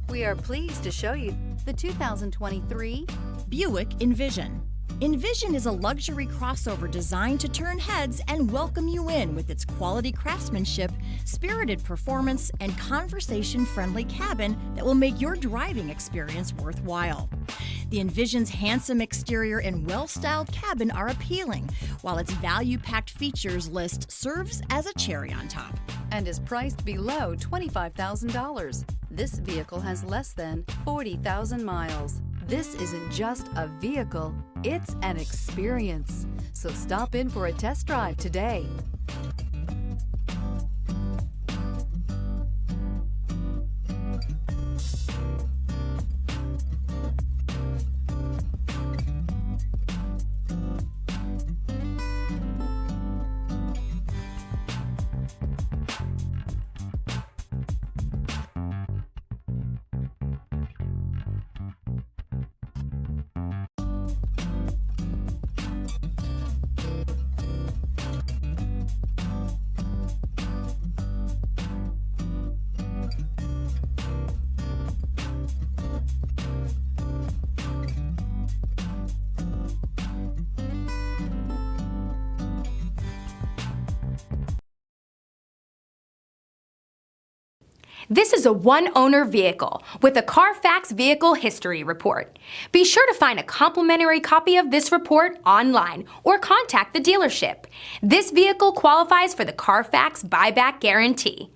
We are pleased to show you the 2023 Buick Envision. Envision is a luxury crossover designed to turn heads and welcome you in with its quality craftsmanship, spirited performance, and conversation-friendly cabin that will make your driving experience worthwhile. The Envision's handsome exterior and well-styled cabin are appealing, while its value-packed features list serves as a cherry on top. and is priced below $25,000. This vehicle has less than 40,000 miles. This isn't just a vehicle, it's an experience. So stop in for a test drive today. This is a one-owner vehicle with a Carfax Vehicle History Report. Be sure to find a complimentary copy of this report online or contact the dealership. This vehicle qualifies for the Carfax Buyback Guarantee.